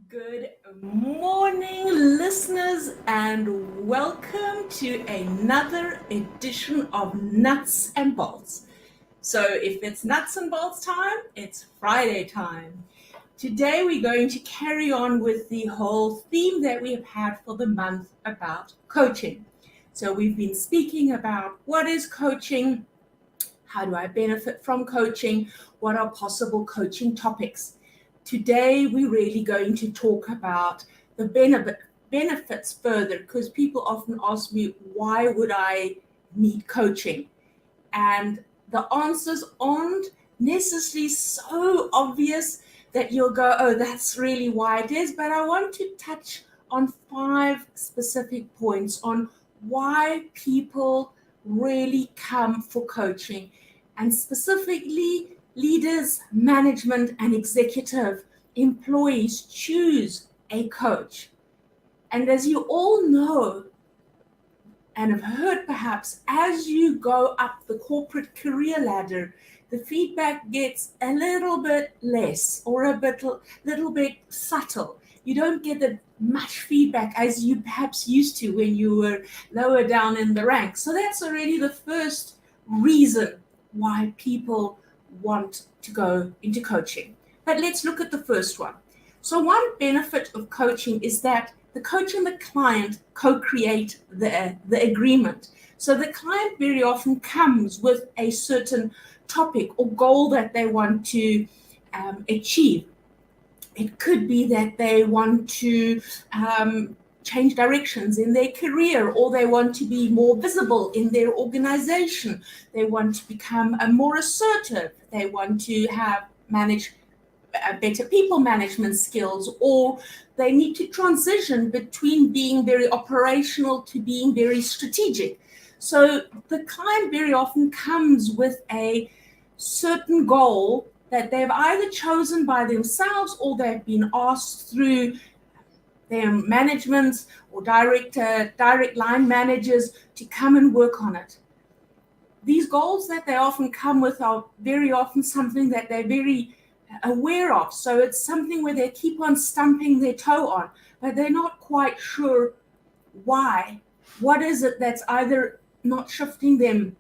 Good morning, listeners, and welcome to another edition of Nuts and Bolts. So, if it's nuts and bolts time, it's Friday time. Today, we're going to carry on with the whole theme that we have had for the month about coaching. So, we've been speaking about what is coaching, how do I benefit from coaching, what are possible coaching topics. Today, we're really going to talk about the benefits further because people often ask me, why would I need coaching? And the answers aren't necessarily so obvious that you'll go, oh, that's really why it is. But I want to touch on 5 specific points on why people really come for coaching, and specifically leaders, management, and executive employees choose a coach. And as you all know, and have heard perhaps, as you go up the corporate career ladder, the feedback gets a little bit less or little bit subtle. You don't get the much feedback as you perhaps used to when you were lower down in the ranks. So that's already the first reason why people want to go into coaching. But let's look at the first one. So one benefit of coaching is that the coach and the client co-create the agreement. So the client very often comes with a certain topic or goal that they want to achieve. It could be that they want to change directions in their career, or they want to be more visible in their organization. They want to become more assertive. They want to manage better people management skills, or they need to transition between being very operational to being very strategic. So the client very often comes with a certain goal that they've either chosen by themselves or they've been asked through their management or direct line managers to come and work on it. These goals that they often come with are very often something that they're very aware of. So it's something where they keep on stumping their toe on, but they're not quite sure why. What is it that's either not shifting them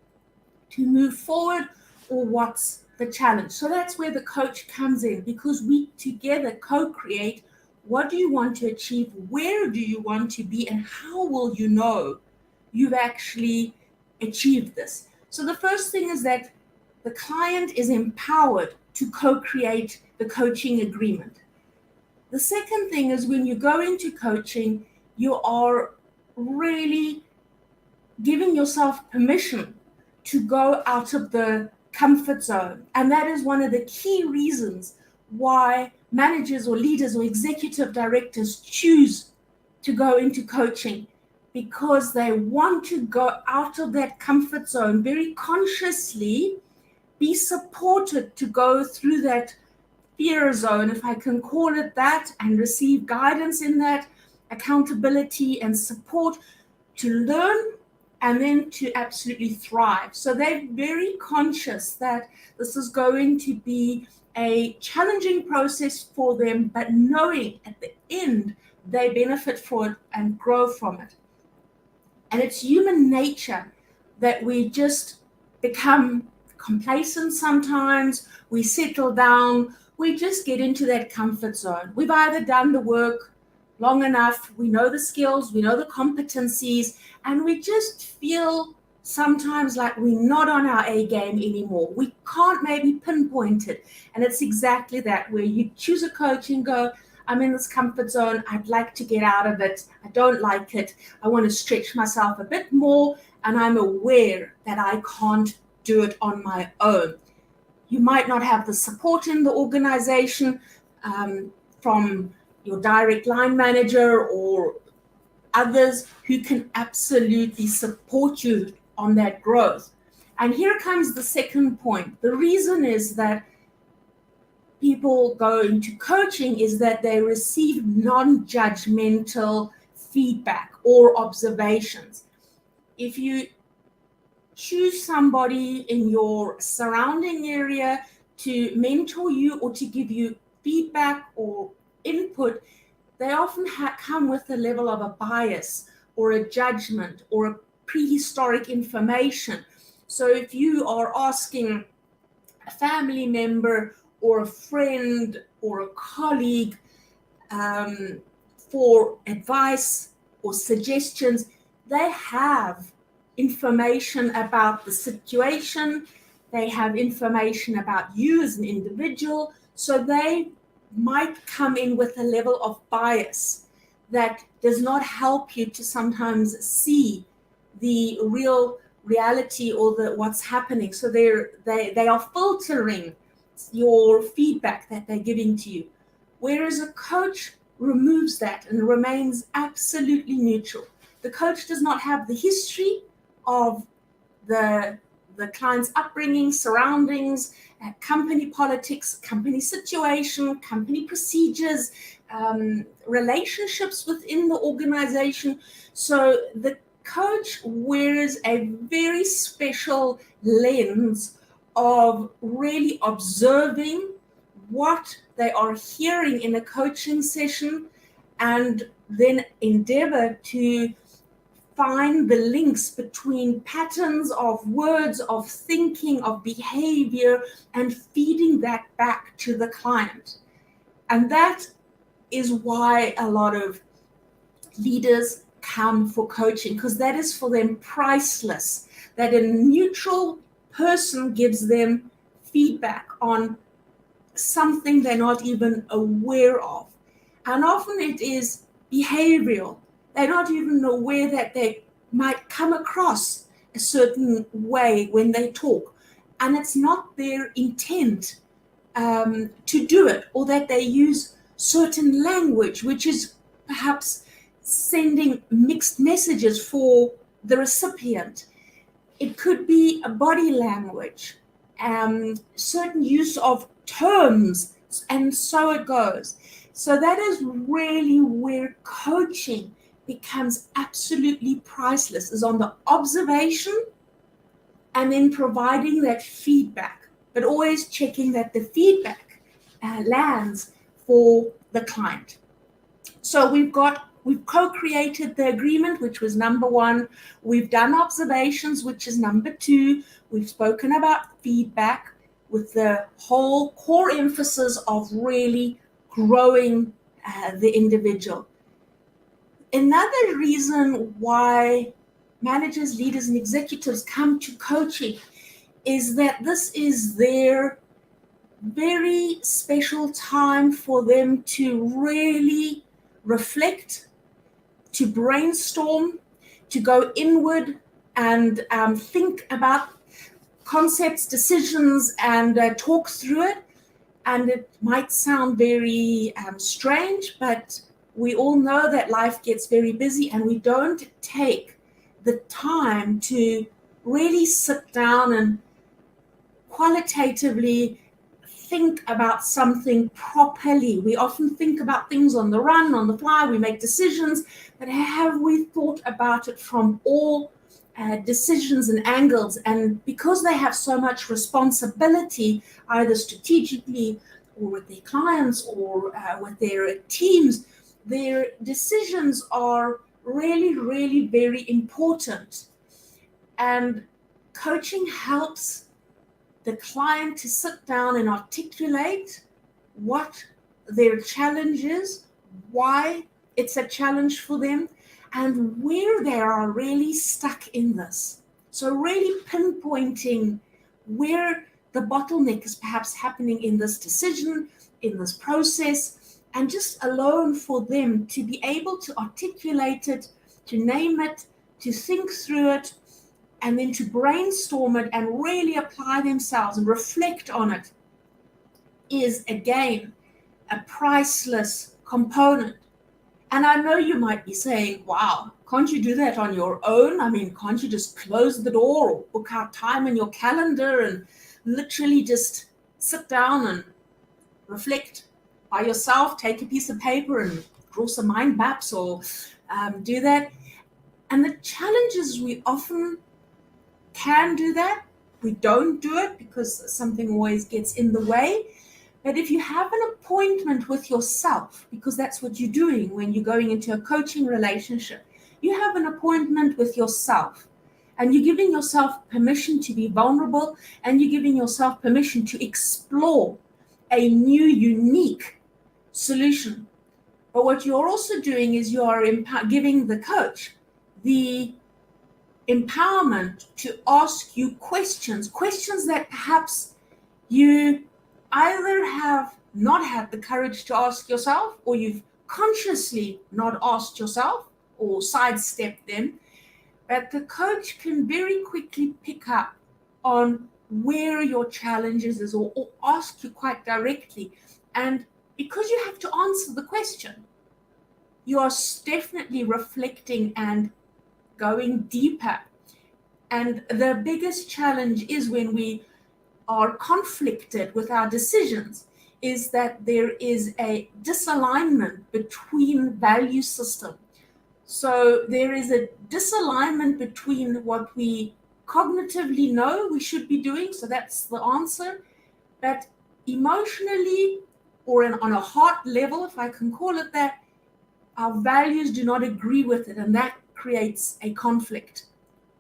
to move forward, or what's the challenge? So that's where the coach comes in, because we together co-create what do you want to achieve, where do you want to be, and how will you know you've actually achieved this. So the first thing is that the client is empowered to co-create the coaching agreement. The second thing is, when you go into coaching, you are really giving yourself permission to go out of the comfort zone. And that is one of the key reasons why managers or leaders or executive directors choose to go into coaching, because they want to go out of that comfort zone very consciously, be supported to go through that fear zone, if I can call it that, and receive guidance in that, accountability and support to learn and then to absolutely thrive. So they're very conscious that this is going to be a challenging process for them, but knowing at the end they benefit from it and grow from it. And it's human nature that we just become complacent sometimes, we settle down, we just get into that comfort zone. We've either done the work long enough, we know the skills, we know the competencies, and we just feel sometimes like we're not on our A game anymore. We can't maybe pinpoint it. And it's exactly that, where you choose a coach and go, I'm in this comfort zone, I'd like to get out of it, I don't like it, I want to stretch myself a bit more, and I'm aware that I can't do it on my own. You might not have the support in the organization from your direct line manager or others who can absolutely support you on that growth. And here comes the second point. The reason is that people go into coaching is that they receive non-judgmental feedback or observations. If you choose somebody in your surrounding area to mentor you or to give you feedback or input, they often come with a level of a bias or a judgment or a prehistoric information. So if you are asking a family member or a friend or a colleague for advice or suggestions, they have information about the situation, they have information about you as an individual, so they might come in with a level of bias that does not help you to sometimes see the real reality or what's happening. So they are filtering your feedback that they're giving to you. Whereas a coach removes that and remains absolutely neutral. The coach does not have the history of the client's upbringing, surroundings, company politics, company situation, company procedures, relationships within the organization. So the coach wears a very special lens of really observing what they are hearing in a coaching session and then endeavor to find the links between patterns of words, of thinking, of behavior, and feeding that back to the client. And that is why a lot of leaders come for coaching, because that is for them priceless, that a neutral person gives them feedback on something they're not even aware of. And often it is behavioral. They're not even aware that they might come across a certain way when they talk. And it's not their intent to do it, or that they use certain language, which is perhaps sending mixed messages for the recipient. It could be a body language, certain use of terms, and so it goes. So that is really where coaching becomes absolutely priceless, is on the observation and then providing that feedback, but always checking that the feedback lands for the client. So we've co-created the agreement, which was number one. We've done observations, which is number two. We've spoken about feedback with the whole core emphasis of really growing the individual. Another reason why managers, leaders, and executives come to coaching is that this is their very special time for them to really reflect, to brainstorm, to go inward and think about concepts, decisions, and talk through it. And it might sound very strange, but we all know that life gets very busy and we don't take the time to really sit down and qualitatively think about something properly. We often think about things on the run, on the fly, we make decisions, but have we thought about it from all decisions and angles? And because they have so much responsibility, either strategically or with their clients or with their teams, their decisions are really, really very important. And coaching helps the client to sit down and articulate what their challenge is, why it's a challenge for them, and where they are really stuck in this. So really pinpointing where the bottleneck is perhaps happening in this decision, in this process, and just alone for them to be able to articulate it, to name it, to think through it, and then to brainstorm it and really apply themselves and reflect on it is, again, a priceless component. And I know you might be saying, wow, can't you do that on your own? I mean, can't you just close the door or book out time in your calendar and literally just sit down and reflect by yourself, take a piece of paper and draw some mind maps or do that? And the challenge is we often can do that. We don't do it because something always gets in the way. But if you have an appointment with yourself, because that's what you're doing when you're going into a coaching relationship. You have an appointment with yourself, and you're giving yourself permission to be vulnerable, and you're giving yourself permission to explore a new, unique solution. But what you're also doing is you are giving the coach the empowerment to ask you questions that perhaps you either have not had the courage to ask yourself, or you've consciously not asked yourself or sidestepped them. But the coach can very quickly pick up on where your challenges is, or ask you quite directly. And because you have to answer the question, you are definitely reflecting and going deeper. And the biggest challenge is when we are conflicted with our decisions, is that there is a disalignment between value system. So there is a disalignment between what we cognitively know we should be doing, so that's the answer, but emotionally, or on a heart level, if I can call it that, our values do not agree with it, and that creates a conflict.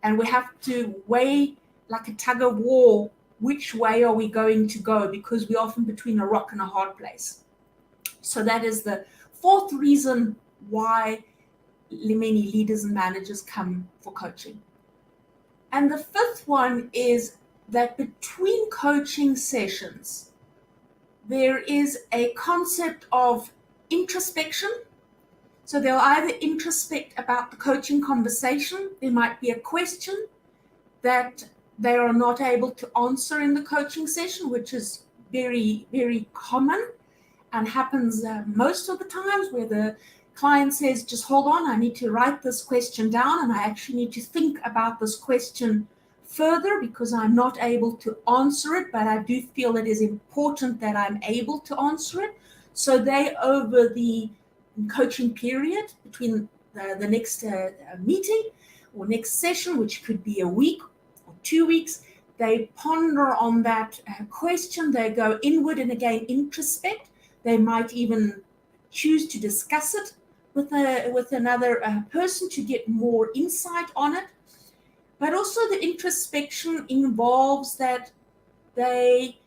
And we have to weigh, like a tug of war, which way are we going to go, because we're often between a rock and a hard place. So that is the fourth reason why many leaders and managers come for coaching. And the fifth one is that between coaching sessions, there is a concept of introspection. So they'll either introspect about the coaching conversation. There might be a question that they are not able to answer in the coaching session, which is very, very common and happens most of the times, where the client says, just hold on, I need to write this question down, and I actually need to think about this question further because I'm not able to answer it, but I do feel it is important that I'm able to answer it. So they, over the coaching period between the next meeting or next session, which could be a week or 2 weeks, they ponder on that question. They go inward and again introspect. They might even choose to discuss it with another person to get more insight on it. But also the introspection involves that they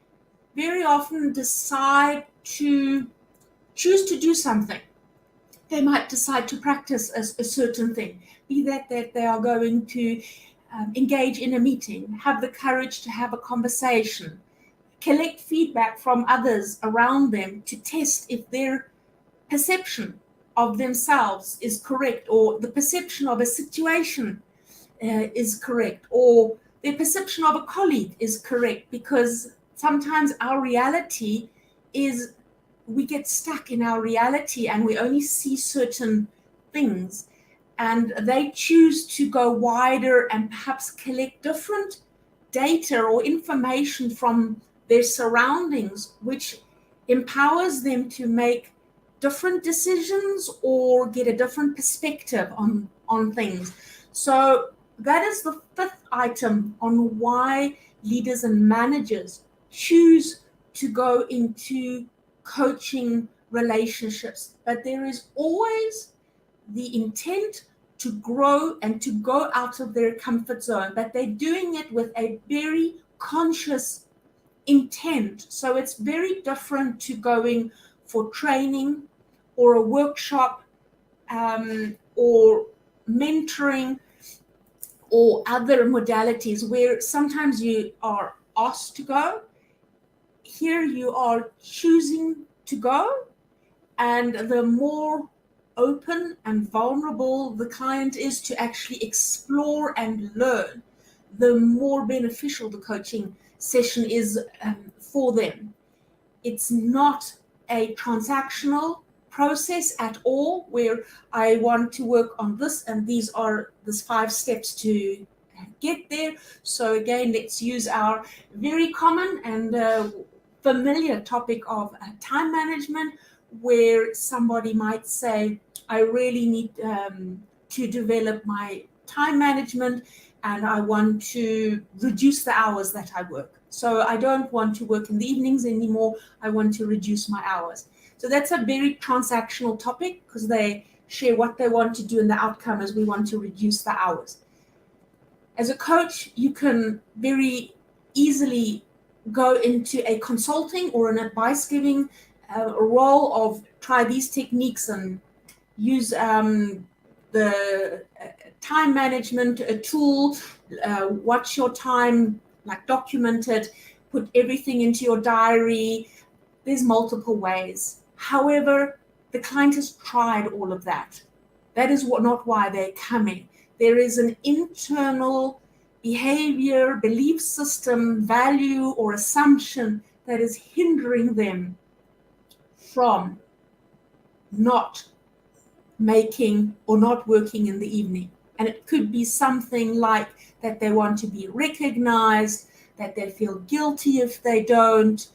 very often decide to choose to do something. They might decide to practice a certain thing, be that they are going to engage in a meeting, have the courage to have a conversation, collect feedback from others around them to test if their perception of themselves is correct, or the perception of a situation is correct, or their perception of a colleague is correct, because sometimes our reality is, we get stuck in our reality and we only see certain things, and they choose to go wider and perhaps collect different data or information from their surroundings, which empowers them to make different decisions or get a different perspective on things. So that is the fifth item on why leaders and managers choose to go into coaching relationships. But there is always the intent to grow and to go out of their comfort zone, but they're doing it with a very conscious intent. So it's very different to going for training or a workshop or mentoring or other modalities where sometimes you are asked to go. Here you are choosing to go, and the more open and vulnerable the client is to actually explore and learn, the more beneficial the coaching session is for them. It's not a transactional process at all, where I want to work on this and these are the 5 steps to get there. So again, let's use our very common and familiar topic of time management, where somebody might say, I really need to develop my time management and I want to reduce the hours that I work. So I don't want to work in the evenings anymore. I want to reduce my hours. So that's a very transactional topic because they share what they want to do and the outcome is we want to reduce the hours. As a coach, you can very easily go into a consulting or an advice giving role of try these techniques and use the time management tool, watch your time, like document it, put everything into your diary. There's multiple ways. However, the client has tried all of that. That is not why they're coming. There is an internal behavior, belief system, value, or assumption that is hindering them from not making or not working in the evening. And it could be something like that they want to be recognized, that they feel guilty if they don't,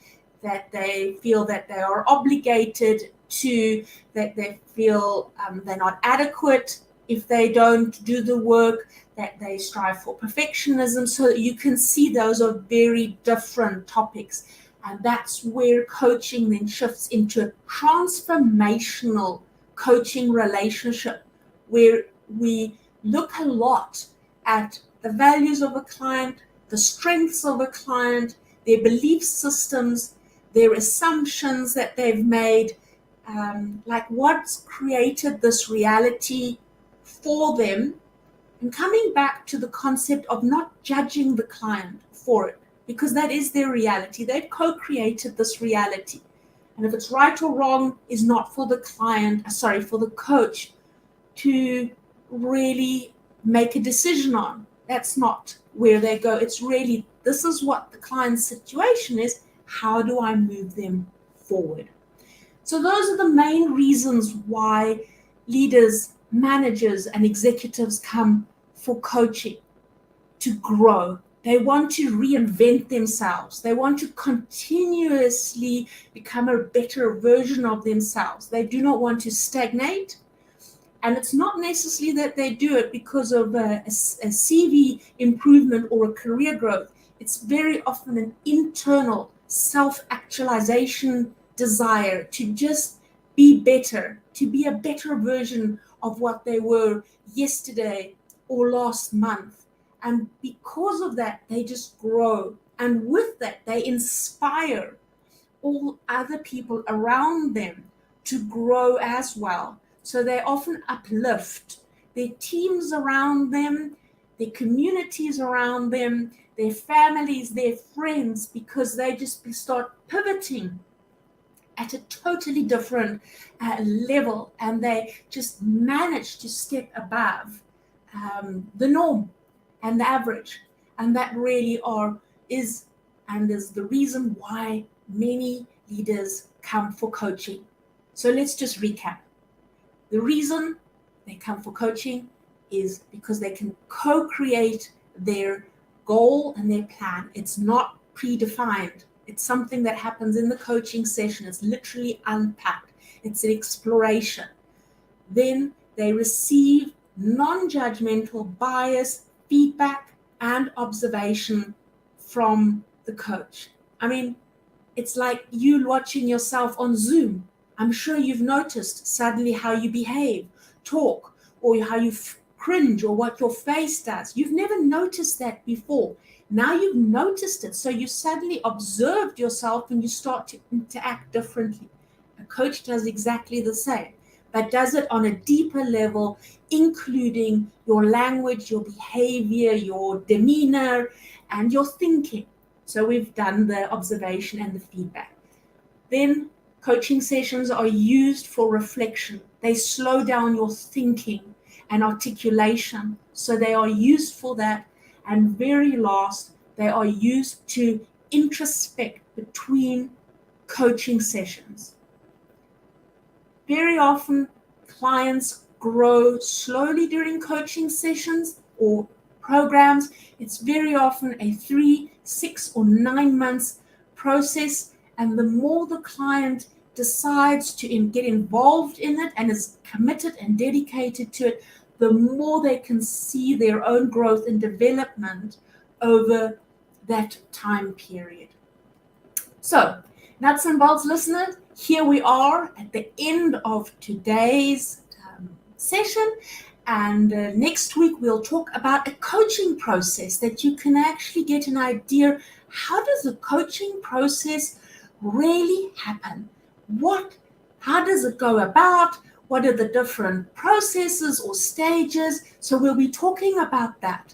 that they feel that they are obligated to, that they feel they're not adequate if they don't do the work, that they strive for perfectionism. So you can see those are very different topics. And that's where coaching then shifts into a transformational coaching relationship, where we look a lot at the values of a client, the strengths of a client, their belief systems, their assumptions that they've made, like what's created this reality for them, and coming back to the concept of not judging the client for it, because that is their reality. They've co-created this reality. And if it's right or wrong is not for the for the coach to really make a decision on. That's not where they go. It's really, this is what the client's situation is. How do I move them forward? So those are the main reasons why leaders, managers, and executives come for coaching: to grow. They want to reinvent themselves. They want to continuously become a better version of themselves. They do not want to stagnate. And it's not necessarily that they do it because of a CV improvement or a career growth. It's very often an internal self-actualization desire to just be better, to be a better version of what they were yesterday or last month. And because of that, they just grow. And with that, they inspire all other people around them to grow as well. So they often uplift their teams around them, their communities around them, their families, their friends, because they just start pivoting at a totally different level, and they just manage to step above the norm and the average. And that really is the reason why many leaders come for coaching. So let's just recap. The reason they come for coaching is because they can co-create their goal and their plan. It's not predefined. It's something that happens in the coaching session. It's literally unpacked. It's an exploration. Then they receive non-judgmental, bias, feedback, and observation from the coach. I mean, it's like you watching yourself on Zoom. I'm sure you've noticed suddenly how you behave, talk, or how you cringe, or what your face does. You've never noticed that before. Now you've noticed it. So you suddenly observed yourself and you start to interact differently. A coach does exactly the same, but does it on a deeper level, including your language, your behavior, your demeanor, and your thinking. So we've done the observation and the feedback. Then coaching sessions are used for reflection. They slow down your thinking and articulation. So they are used for that. And very last, they are used to introspect between coaching sessions. Very often, clients grow slowly during coaching sessions or programs. It's very often a 3, 6, or 9 months process. And the more the client decides to get involved in it and is committed and dedicated to it, the more they can see their own growth and development over that time period. So, nuts and bolts listeners, here we are at the end of today's session. And next week, we'll talk about a coaching process that you can actually get an idea. How does the coaching process really happen? How does it go about? What are the different processes or stages? So we'll be talking about that.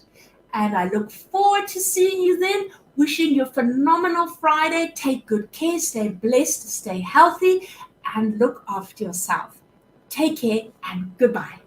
And I look forward to seeing you then. Wishing you a phenomenal Friday. Take good care, stay blessed, stay healthy, and look after yourself. Take care and goodbye.